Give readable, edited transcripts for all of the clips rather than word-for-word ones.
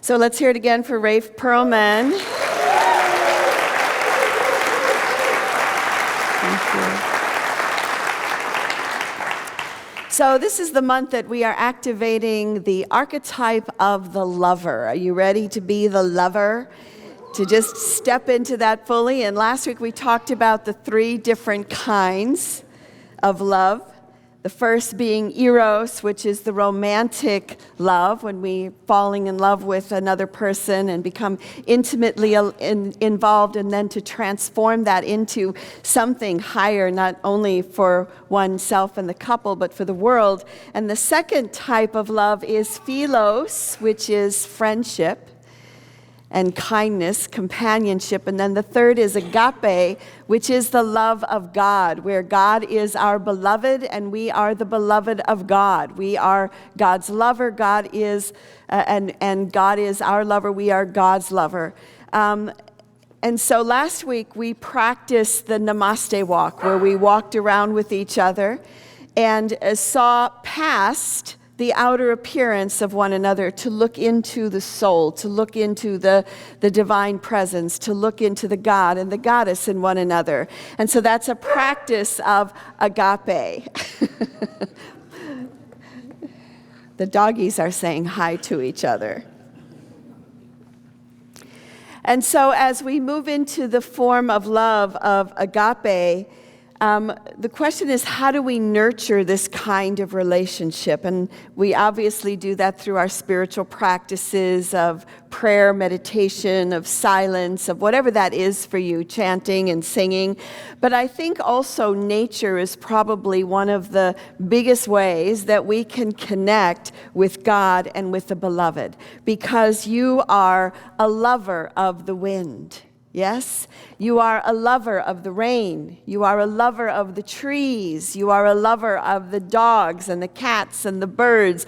So let's hear it again for Rafe Perlman. Thank you. So this is the month that we are activating the archetype of the lover. Are you ready to be the lover? To just step into that fully. And last week we talked about the 3 different kinds of love. The first being eros, which is the romantic love, when we falling in love with another person and become intimately involved, and then to transform that into something higher, not only for oneself and the couple, but for the world. And the second type of love is philos, which is friendship and kindness, companionship. And then the third is agape, which is the love of God, where God is our beloved and we are the beloved of God. We are God's lover. God is, and God is our lover. We are God's lover. And so last week we practiced the Namaste walk, where we walked around with each other and saw past the outer appearance of one another, to look into the soul, to look into the divine presence, to look into the God and the goddess in one another. And so that's a practice of agape. The doggies are saying hi to each other. And so as we move into the form of love of agape, the question is, how do we nurture this kind of relationship? And we obviously do that through our spiritual practices of prayer, meditation, of silence, of whatever that is for you, chanting and singing. But I think also nature is probably one of the biggest ways that we can connect with God and with the beloved, because you are a lover of the wind. Yes, you are a lover of the rain. You are a lover of the trees. You are a lover of the dogs and the cats and the birds.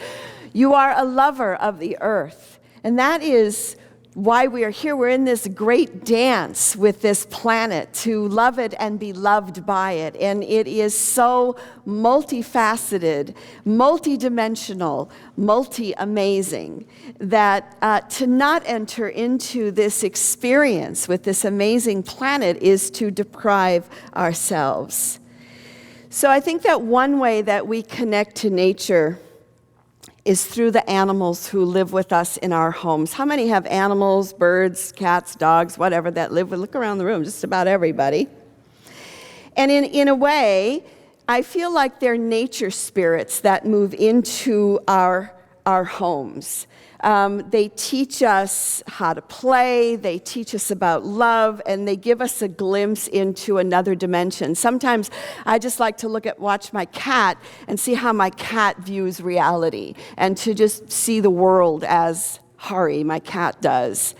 You are a lover of the earth. And that is why we are here. We're in this great dance with this planet to love it and be loved by it. And it is so multifaceted, multidimensional, multi-amazing, that to not enter into this experience with this amazing planet is to deprive ourselves. So I think that one way that we connect to nature is through the animals who live with us in our homes. How many have animals, birds, cats, dogs, whatever, that live with? Look around the room, just about everybody. And in a way, I feel like they're nature spirits that move into our homes. They teach us how to play, they teach us about love, and they give us a glimpse into another dimension. Sometimes I just like to watch my cat and see how my cat views reality, and to just see the world as Hari, my cat, does.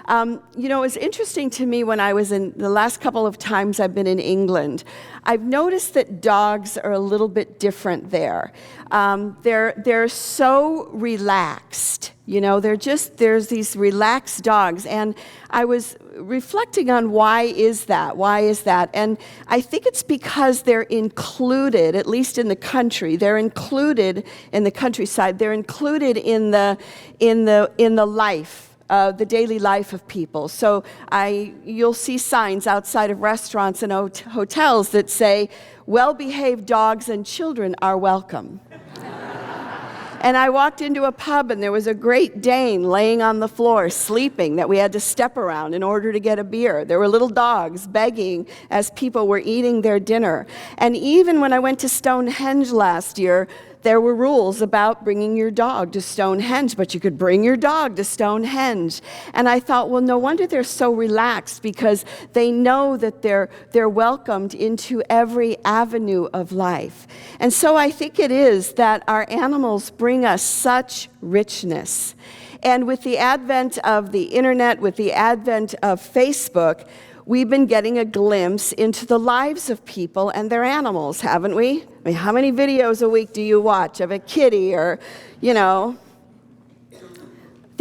It's interesting to me when I was in the last couple of times I've been in England, I've noticed that dogs are a little bit different there. They're so relaxed. There's these relaxed dogs. And I was reflecting on why is that? And I think it's because they're included, at least in the country, they're included in the countryside, they're included in the life. The daily life of people. So you'll see signs outside of restaurants and hotels that say, well-behaved dogs and children are welcome. And I walked into a pub and there was a Great Dane laying on the floor sleeping that we had to step around in order to get a beer. There were little dogs begging as people were eating their dinner. And even when I went to Stonehenge last year, there were rules about bringing your dog to Stonehenge, but you could bring your dog to Stonehenge. And I thought, well, no wonder they're so relaxed, because they know that they're welcomed into every avenue of life. And so I think it is that our animals bring us such richness. And with the advent of the internet, with the advent of Facebook, we've been getting a glimpse into the lives of people and their animals, haven't we? I mean, how many videos a week do you watch of a kitty or,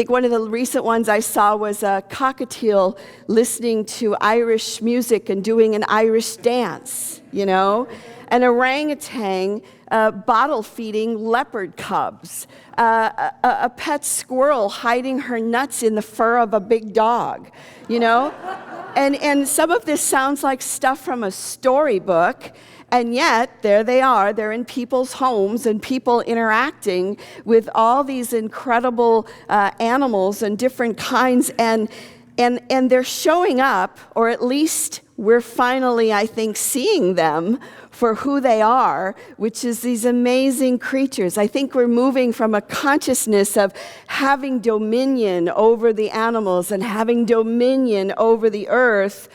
think one of the recent ones I saw was a cockatiel listening to Irish music and doing an Irish dance, an orangutan bottle feeding leopard cubs, a pet squirrel hiding her nuts in the fur of a big dog, And some of this sounds like stuff from a storybook, and yet there they are. They're in people's homes and people interacting with all these incredible animals and different kinds, and they're showing up, or at least we're finally, I think, seeing them for who they are, which is these amazing creatures. I think we're moving from a consciousness of having dominion over the animals and having dominion over the earth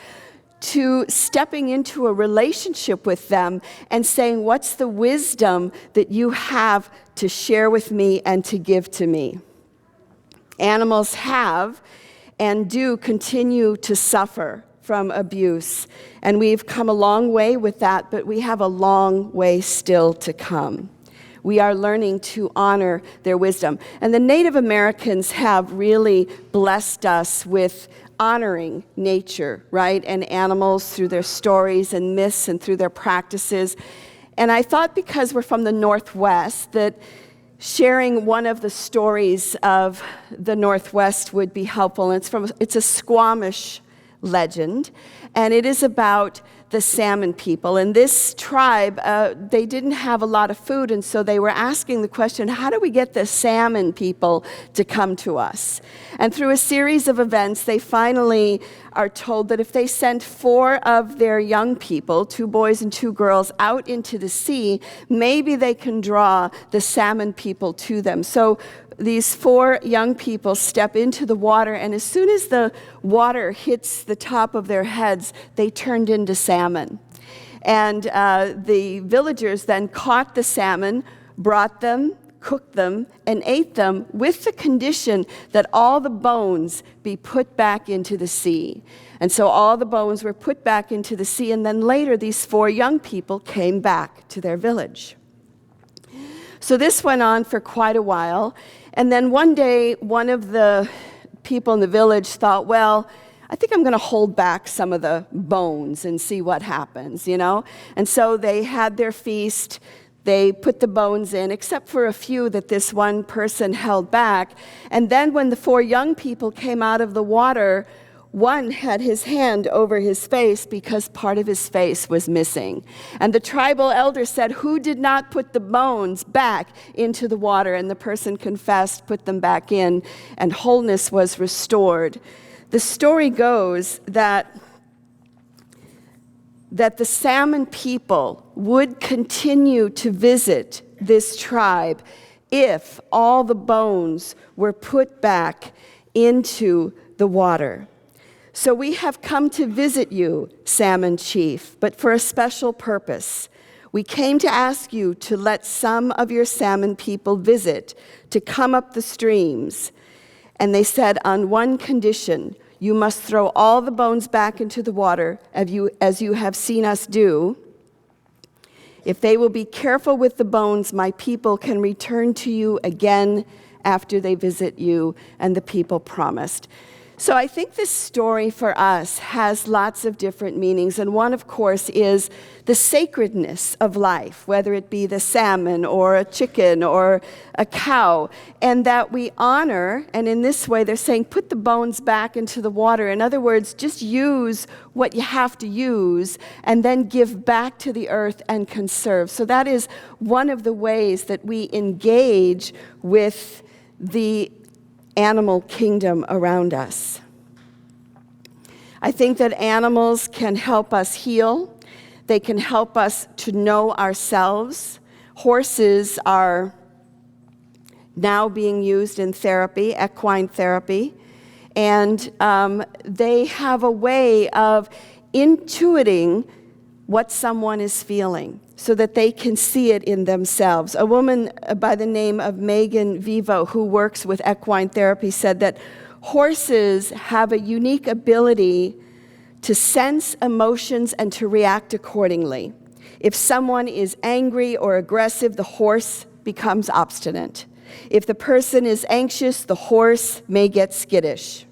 to stepping into a relationship with them and saying, what's the wisdom that you have to share with me and to give to me? Animals have and do continue to suffer from abuse. And we've come a long way with that, but we have a long way still to come. We are learning to honor their wisdom. And the Native Americans have really blessed us with honoring nature, right? And animals through their stories and myths and through their practices. And I thought, because we're from the Northwest, that sharing one of the stories of the Northwest would be helpful. And it's a Squamish legend, and it is about the salmon people. And this tribe, they didn't have a lot of food, and so they were asking the question, how do we get the salmon people to come to us? And through a series of events, they finally are told that if they sent 4 of their young people, 2 boys and 2 girls, out into the sea, maybe they can draw the salmon people to them. So these 4 young people step into the water, and as soon as the water hits the top of their heads, they turned into salmon. And the villagers then caught the salmon, brought them, cooked them, and ate them with the condition that all the bones be put back into the sea. And so all the bones were put back into the sea, and then later these 4 young people came back to their village. So this went on for quite a while. And then one day, one of the people in the village thought, well, I think I'm going to hold back some of the bones and see what happens, And so they had their feast. They put the bones in, except for a few that this one person held back. And then when the 4 young people came out of the water, one had his hand over his face because part of his face was missing. And the tribal elder said, who did not put the bones back into the water? And the person confessed, put them back in, and wholeness was restored. The story goes that the salmon people would continue to visit this tribe if all the bones were put back into the water. So we have come to visit you, Salmon Chief, but for a special purpose. We came to ask you to let some of your salmon people visit, to come up the streams. And they said, on one condition, you must throw all the bones back into the water, as you have seen us do. If they will be careful with the bones, my people can return to you again after they visit you. And the people promised. So I think this story for us has lots of different meanings, and one, of course, is the sacredness of life, whether it be the salmon or a chicken or a cow, and that we honor, and in this way they're saying, put the bones back into the water. In other words, just use what you have to use, and then give back to the earth and conserve. So that is one of the ways that we engage with the animal kingdom around us. I think that animals can help us heal. They can help us to know ourselves. Horses are now being used in therapy, equine therapy, and they have a way of intuiting what someone is feeling, so that they can see it in themselves. A woman by the name of Megan Vivo, who works with equine therapy, said that horses have a unique ability to sense emotions and to react accordingly. If someone is angry or aggressive, the horse becomes obstinate. If the person is anxious, the horse may get skittish.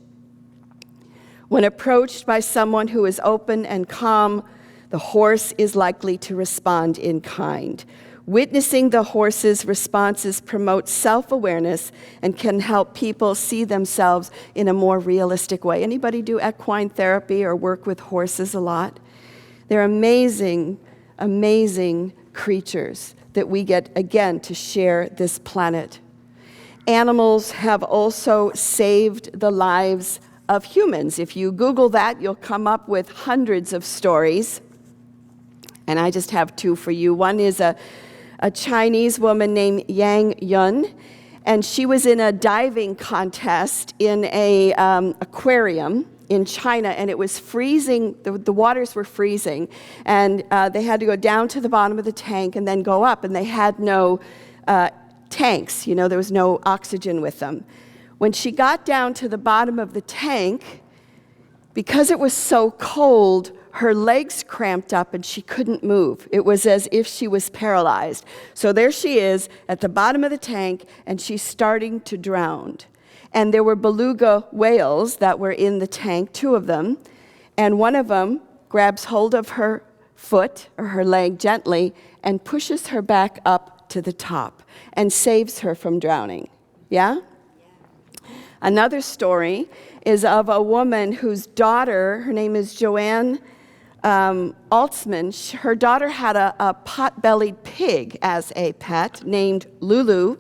When approached by someone who is open and calm, the horse is likely to respond in kind. Witnessing the horse's responses promotes self-awareness and can help people see themselves in a more realistic way. Anybody do equine therapy or work with horses a lot? They're amazing, amazing creatures that we get, again, to share this planet. Animals have also saved the lives of humans. If you Google that, you'll come up with hundreds of stories. And I just have two for you. One is a Chinese woman named Yang Yun, and she was in a diving contest in a aquarium in China, and it was freezing. The waters were freezing, and they had to go down to the bottom of the tank and then go up, and they had no tanks. There was no oxygen with them. When she got down to the bottom of the tank, because it was so cold, her legs cramped up and she couldn't move. It was as if she was paralyzed. So there she is at the bottom of the tank, and she's starting to drown. And there were beluga whales that were in the tank, 2 of them, and one of them grabs hold of her foot or her leg gently and pushes her back up to the top and saves her from drowning. Yeah? Another story is of a woman whose daughter, her name is Joanne Altsman. Her daughter had a pot-bellied pig as a pet named Lulu,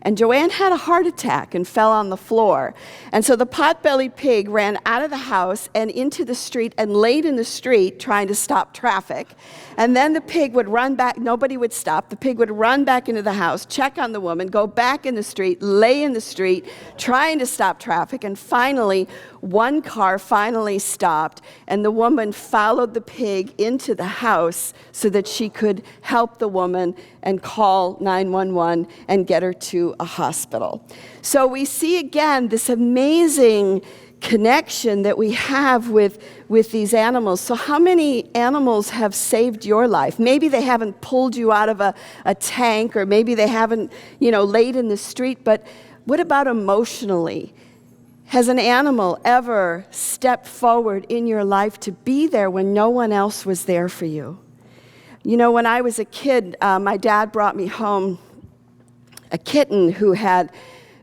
and Joanne had a heart attack and fell on the floor. And so the pot-bellied pig ran out of the house and into the street and laid in the street trying to stop traffic. And then the pig would run back. Nobody would stop. The pig would run back into the house, check on the woman, go back in the street, lay in the street, trying to stop traffic. And finally, one car finally stopped, and the woman followed the pig into the house so that she could help the woman and call 911 and get her to a hospital. So we see again this amazing connection that we have with these animals. So how many animals have saved your life? Maybe they haven't pulled you out of a tank, or maybe they haven't, laid in the street, but what about emotionally? Has an animal ever stepped forward in your life to be there when no one else was there for you? When I was a kid, my dad brought me home a kitten who had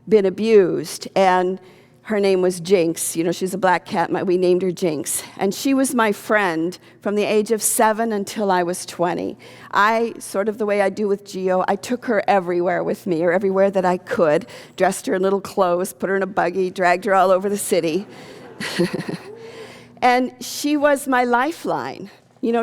been abused, and her name was Jinx. She's a black cat. We named her Jinx. And she was my friend from the age of 7 until I was 20. I, sort of the way I do with Geo, I took her everywhere with me, or everywhere that I could, dressed her in little clothes, put her in a buggy, dragged her all over the city. And she was my lifeline.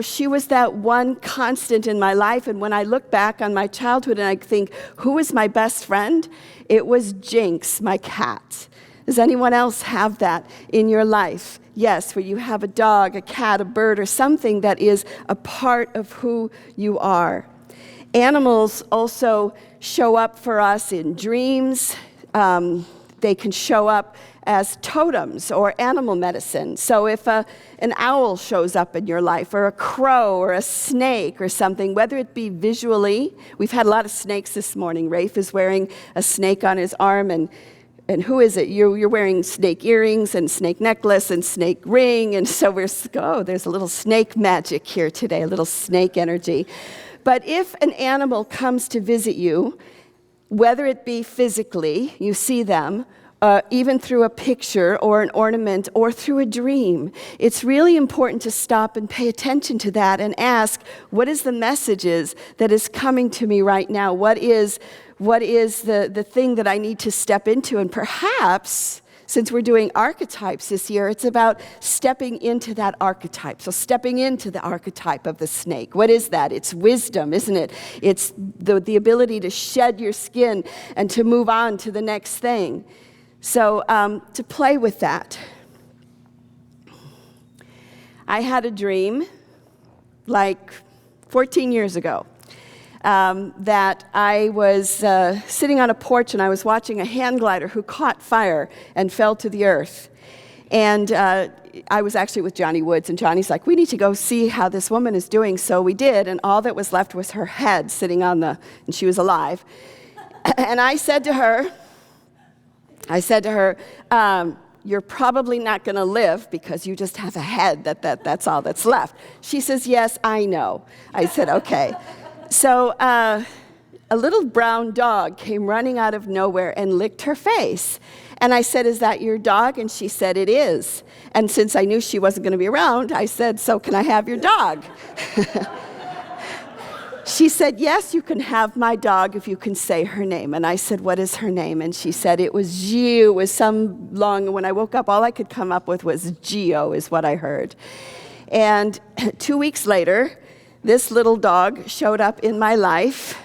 She was that one constant in my life. And when I look back on my childhood and I think, who was my best friend? It was Jinx, my cat. Does anyone else have that in your life? Yes, where you have a dog, a cat, a bird, or something that is a part of who you are. Animals also show up for us in dreams. They can show up as totems or animal medicine. So if an owl shows up in your life, or a crow, or a snake, or something, whether it be visually, we've had a lot of snakes this morning. Rafe is wearing a snake on his arm, and who is it? You're wearing snake earrings and snake necklace and snake ring, and so there's a little snake magic here today, a little snake energy. But if an animal comes to visit you, whether it be physically, you see them, even through a picture or an ornament or through a dream, it's really important to stop and pay attention to that and ask, what is the messages that is coming to me right now? What is the thing that I need to step into? And perhaps, since we're doing archetypes this year, it's about stepping into that archetype. So stepping into the archetype of the snake. What is that? It's wisdom, isn't it? It's the ability to shed your skin and to move on to the next thing. So to play with that. I had a dream like 14 years ago. That I was sitting on a porch and I was watching a hand glider who caught fire and fell to the earth. And I was actually with Johnny Woods, and Johnny's like, we need to go see how this woman is doing. So we did, and all that was left was her head sitting and she was alive. And I said to her, you're probably not going to live because you just have a head, that's all that's left. She says, yes, I know. I said, okay. So a little brown dog came running out of nowhere and licked her face. And I said, is that your dog? And she said, it is. And since I knew she wasn't going to be around, I said, so can I have your dog? She said, yes, you can have my dog if you can say her name. And I said, what is her name? And she said, it was Gio. It was some long, when I woke up, all I could come up with was Gio is what I heard. And 2 weeks later, this little dog showed up in my life.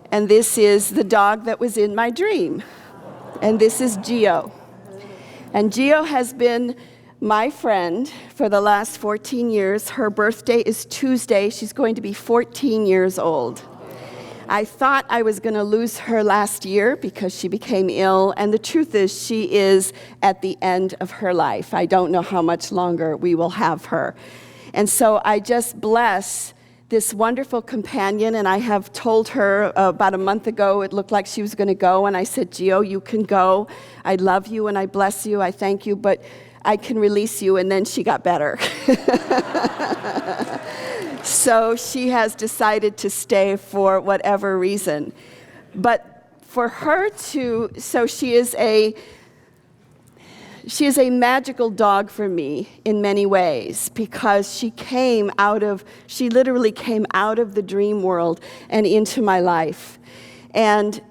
And this is the dog that was in my dream. And this is Gio. And Gio has been my friend for the last 14 years. Her birthday is Tuesday. She's going to be 14 years old. I thought I was going to lose her last year because she became ill, and the truth is she is at the end of her life. I don't know how much longer we will have her. And so I just bless this wonderful companion, and I have told her about a month ago, it looked like she was going to go, and I said, Gio, you can go. I love you and I bless you. I thank you, but I can release you. And then she got better. So she has decided to stay for whatever reason. But for her to, so she is a magical dog for me in many ways, because she literally came out of the dream world and into my life. And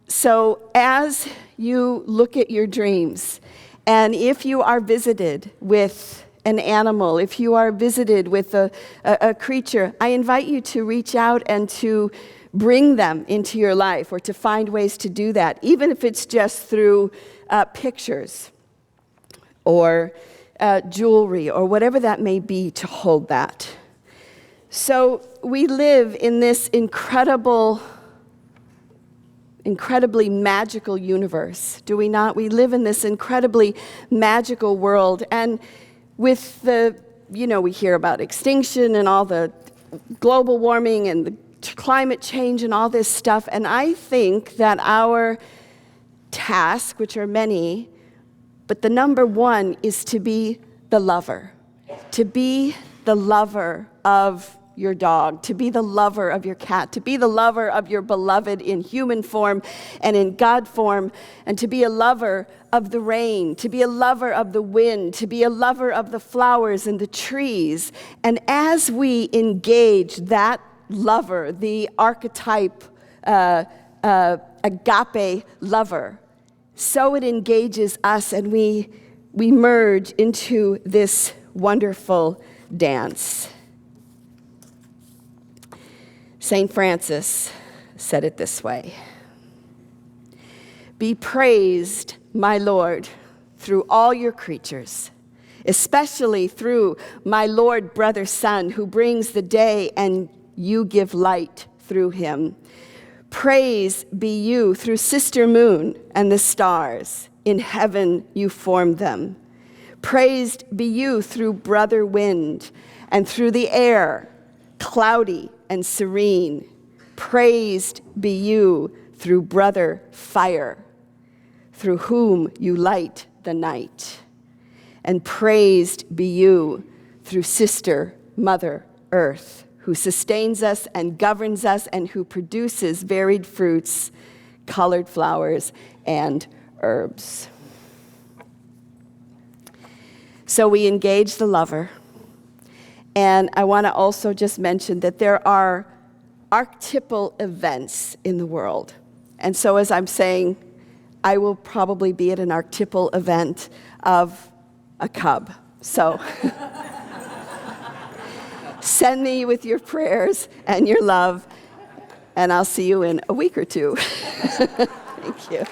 so as you look at your dreams, and if you are visited with an animal, if you are visited with a creature, I invite you to reach out and to bring them into your life, or to find ways to do that, even if it's just through pictures or jewelry or whatever that may be, to hold that. So we live in this incredibly magical universe, do we not? We live in this incredibly magical world. And with we hear about extinction and all the global warming and the climate change and all this stuff. And I think that our task, which are many, but the number one is to be the lover. To be the lover of your dog, to be the lover of your cat, to be the lover of your beloved in human form and in God form, and to be a lover of the rain, to be a lover of the wind, to be a lover of the flowers and the trees. And as we engage that lover, the archetype agape lover, so it engages us, and we merge into this wonderful dance. St. Francis said it this way: be praised, my Lord, through all your creatures, especially through my Lord brother sun, who brings the day and you give light through him. Praise be you through sister moon and the stars, in heaven you formed them. Praised be you through brother wind and through the air, cloudy and serene. Praised be you through brother fire, through whom you light the night. And praised be you through sister mother earth, who sustains us and governs us, and who produces varied fruits, colored flowers, and herbs. So we engage the lover. And I want to also just mention that there are archetypal events in the world. And so as I'm saying, I will probably be at an archetypal event of a cub. So send me with your prayers and your love, and I'll see you in a week or two. Thank you.